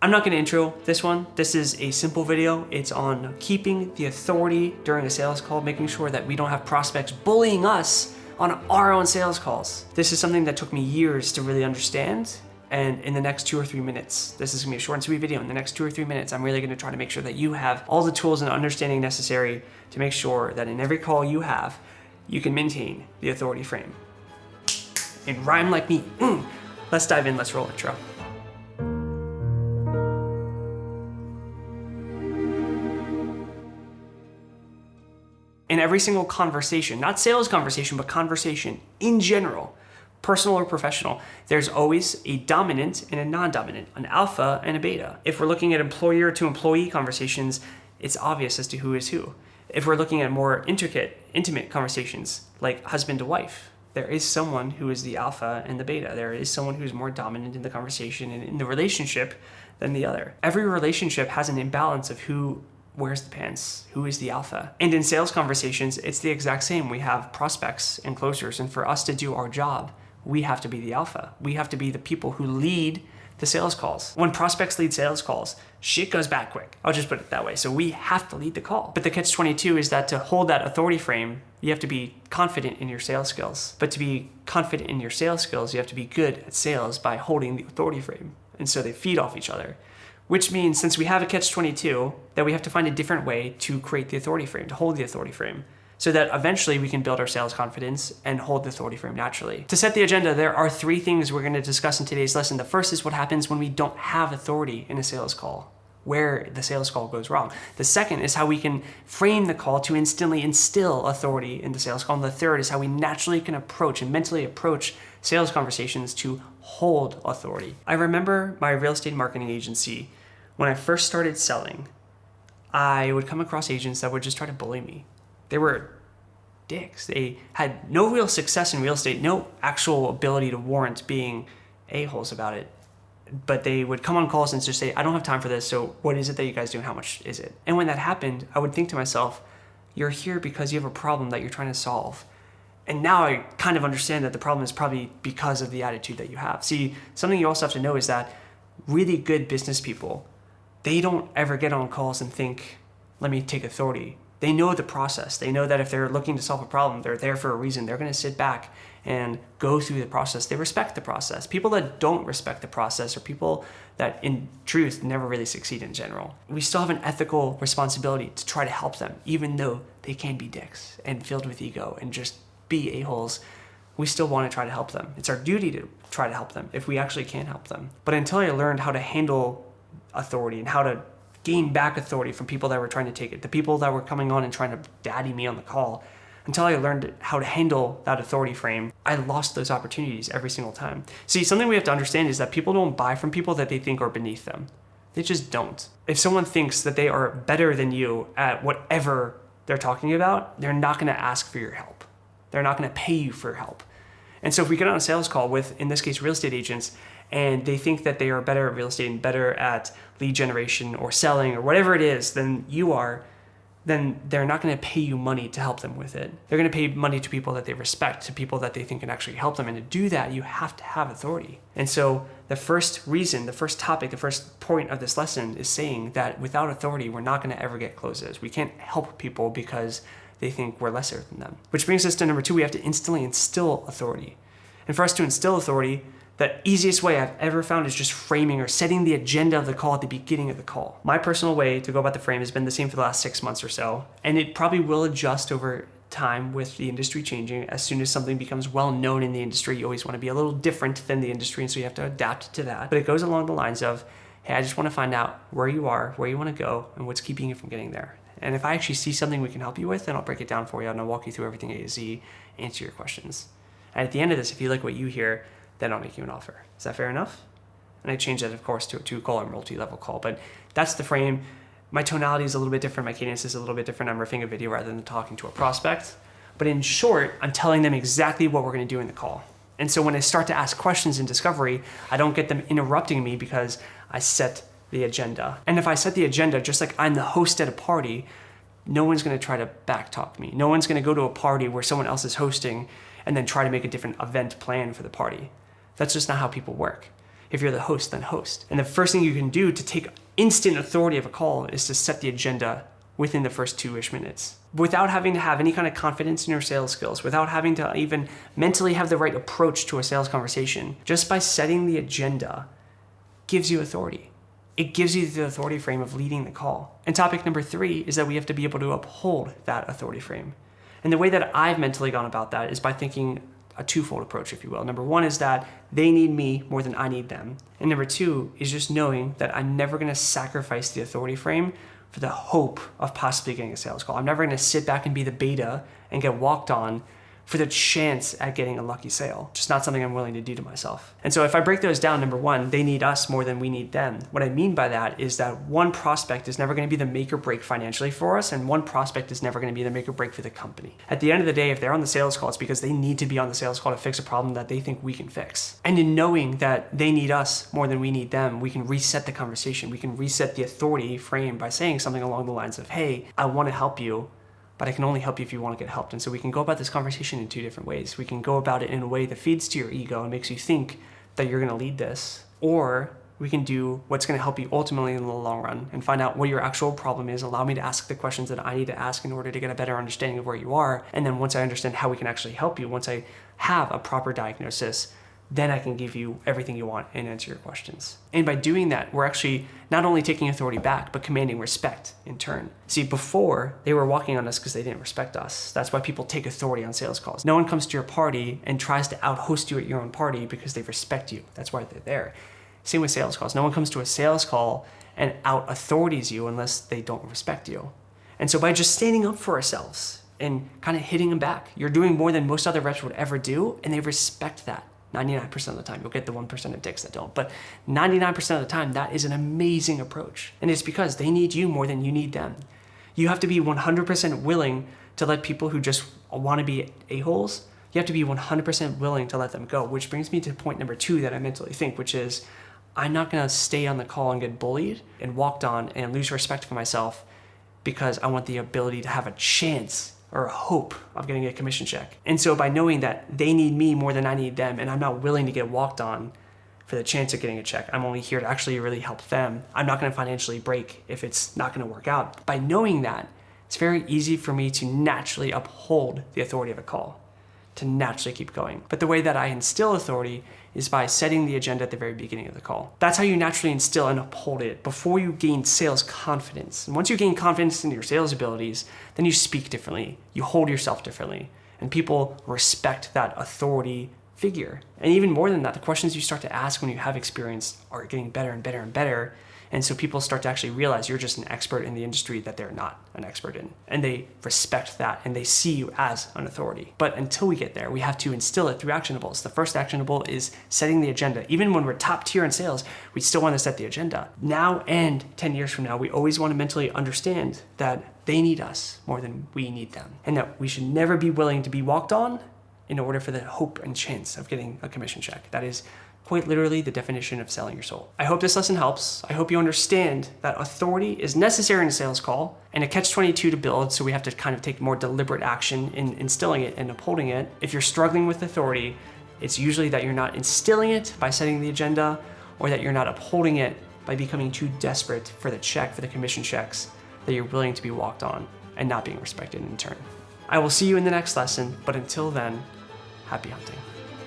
I'm not gonna intro this one. This is a simple video. It's on keeping the authority during a sales call, making sure that we don't have prospects bullying us on our own sales calls. This is something that took me years to really understand. And in the next 2 or 3 minutes, this is gonna be a short and sweet video. In the next 2 or 3 minutes, I'm really gonna try to make sure that you have all the tools and understanding necessary to make sure that in every call you have, you can maintain the authority frame. And rhyme like me. Let's dive in, let's roll intro. In every single conversation, not sales conversation, but conversation in general, personal or professional, there's always a dominant and a non-dominant, an alpha and a beta. If we're looking at employer to employee conversations, it's obvious as to who is who. If we're looking at more intimate conversations, like husband to wife, there is someone who is the alpha and the beta. There is someone who's more dominant in the conversation and in the relationship than the other. Every relationship has an imbalance of who wears the pants, who is the alpha. And in sales conversations, it's the exact same. We have prospects and closers, and for us to do our job, we have to be the alpha. We have to be the people who lead the sales calls. When prospects lead sales calls, shit goes back quick. I'll just put it that way. So we have to lead the call. But the catch-22 is that to hold that authority frame, you have to be confident in your sales skills. But to be confident in your sales skills, you have to be good at sales by holding the authority frame. And so they feed off each other. Which means since we have a catch-22, that we have to find a different way to create the authority frame, to hold the authority frame, so that eventually we can build our sales confidence and hold the authority frame naturally. To set the agenda, there are 3 things we're gonna discuss in today's lesson. The first is what happens when we don't have authority in a sales call, where the sales call goes wrong. The second is how we can frame the call to instantly instill authority in the sales call. And the third is how we naturally can approach and mentally approach sales conversations to hold authority. I remember my real estate marketing agency, when I first started selling, I would come across agents that would just try to bully me. They were dicks. They had no real success in real estate, no actual ability to warrant being a-holes about it. But they would come on calls and just say, I don't have time for this, so what is it that you guys do and how much is it? And when that happened, I would think to myself, you're here because you have a problem that you're trying to solve. And now I kind of understand that the problem is probably because of the attitude that you have. See, something you also have to know is that really good business people, they don't ever get on calls and think, let me take authority. They know the process. They know that if they're looking to solve a problem, they're there for a reason. They're going to sit back and go through the process. They respect the process. People that don't respect the process are people that in truth never really succeed in general. We still have an ethical responsibility to try to help them, even though they can be dicks and filled with ego and just be a-holes. We still want to try to help them. It's our duty to try to help them if we actually can help them. But until I learned how to handle authority and how to gain back authority from people that were trying to take it, the people that were coming on and trying to daddy me on the call, until I learned how to handle that authority frame, I lost those opportunities every single time. See, something we have to understand is that people don't buy from people that they think are beneath them. They just don't. If someone thinks that they are better than you at whatever they're talking about, they're not going to ask for your help. They're not going to pay you for help. And so if we get on a sales call with, in this case, real estate agents, and they think that they are better at real estate and better at lead generation or selling or whatever it is than you are, then they're not going to pay you money to help them with it. They're going to pay money to people that they respect, to people that they think can actually help them. And to do that, you have to have authority. And so the first reason, the first topic, the first point of this lesson is saying that without authority, we're not going to ever get closes. We can't help people because they think we're lesser than them. Which brings us to number 2, we have to instantly instill authority. And for us to instill authority, the easiest way I've ever found is just framing or setting the agenda of the call at the beginning of the call. My personal way to go about the frame has been the same for the last 6 months or so, and it probably will adjust over time with the industry changing. As soon as something becomes well known in the industry, you always want to be a little different than the industry, and so you have to adapt to that. But it goes along the lines of, hey, I just want to find out where you are, where you want to go, and what's keeping you from getting there. And if I actually see something we can help you with, then I'll break it down for you, and I'll walk you through everything A to Z, answer your questions. And at the end of this, if you like what you hear, then I'll make you an offer. Is that fair enough? And I changed that, of course, to a 2-call or multi-level call, but that's the frame. My tonality is a little bit different. My cadence is a little bit different. I'm riffing a video rather than talking to a prospect. But in short, I'm telling them exactly what we're going to do in the call. And so when I start to ask questions in discovery, I don't get them interrupting me because I set the agenda. And if I set the agenda, just like I'm the host at a party, no one's going to try to backtalk me. No one's going to go to a party where someone else is hosting and then try to make a different event plan for the party. That's just not how people work. If you're the host, then host. And the first thing you can do to take instant authority of a call is to set the agenda within the first 2-ish minutes. Without having to have any kind of confidence in your sales skills, without having to even mentally have the right approach to a sales conversation, just by setting the agenda gives you authority. It gives you the authority frame of leading the call. And topic number 3 is that we have to be able to uphold that authority frame. And the way that I've mentally gone about that is by thinking a twofold approach, if you will. Number 1 is that they need me more than I need them. And number 2 is just knowing that I'm never going to sacrifice the authority frame for the hope of possibly getting a sales call. I'm never going to sit back and be the beta and get walked on for the chance at getting a lucky sale. Just not something I'm willing to do to myself. And so if I break those down, number 1, they need us more than we need them. What I mean by that is that one prospect is never going to be the make or break financially for us, and one prospect is never going to be the make or break for the company. At the end of the day, if they're on the sales call, it's because they need to be on the sales call to fix a problem that they think we can fix. And in knowing that they need us more than we need them, we can reset the conversation. We can reset the authority frame by saying something along the lines of, hey, I want to help you, but I can only help you if you want to get helped. And so we can go about this conversation in 2 different ways. We can go about it in a way that feeds to your ego and makes you think that you're going to lead this, or we can do what's going to help you ultimately in the long run and find out what your actual problem is, allow me to ask the questions that I need to ask in order to get a better understanding of where you are. And then once I understand how we can actually help you, once I have a proper diagnosis, then I can give you everything you want and answer your questions. And by doing that, we're actually not only taking authority back, but commanding respect in turn. See, before, they were walking on us because they didn't respect us. That's why people take authority on sales calls. No one comes to your party and tries to out-host you at your own party because they respect you. That's why they're there. Same with sales calls. No one comes to a sales call and out-authorities you unless they don't respect you. And so by just standing up for ourselves and kind of hitting them back, you're doing more than most other reps would ever do, and they respect that. 99% of the time. You'll get the 1% of dicks that don't. But 99% of the time, that is an amazing approach. And it's because they need you more than you need them. You have to be 100% willing to let people who just want to be a-holes, you have to be 100% willing to let them go, which brings me to point number 2 that I mentally think, which is I'm not going to stay on the call and get bullied and walked on and lose respect for myself because I want the ability to have a chance or a hope of getting a commission check. And so by knowing that they need me more than I need them, and I'm not willing to get walked on for the chance of getting a check, I'm only here to actually really help them. I'm not going to financially break if it's not going to work out. By knowing that, it's very easy for me to naturally uphold the authority of a call, to naturally keep going. But the way that I instill authority is by setting the agenda at the very beginning of the call. That's how you naturally instill and uphold it before you gain sales confidence. And once you gain confidence in your sales abilities, then you speak differently, you hold yourself differently, and people respect that authority figure. And even more than that, the questions you start to ask when you have experience are getting better and better and better. And so people start to actually realize you're just an expert in the industry that they're not an expert in. And they respect that and they see you as an authority. But until we get there, we have to instill it through actionables. The first actionable is setting the agenda. Even when we're top tier in sales, we still want to set the agenda. Now and 10 years from now, we always want to mentally understand that they need us more than we need them. And that we should never be willing to be walked on in order for the hope and chance of getting a commission check. That is quite literally the definition of selling your soul. I hope this lesson helps. I hope you understand that authority is necessary in a sales call and a catch-22 to build, so we have to kind of take more deliberate action in instilling it and upholding it. If you're struggling with authority, it's usually that you're not instilling it by setting the agenda, or that you're not upholding it by becoming too desperate for the check, for the commission checks, that you're willing to be walked on and not being respected in turn. I will see you in the next lesson, but until then, happy hunting.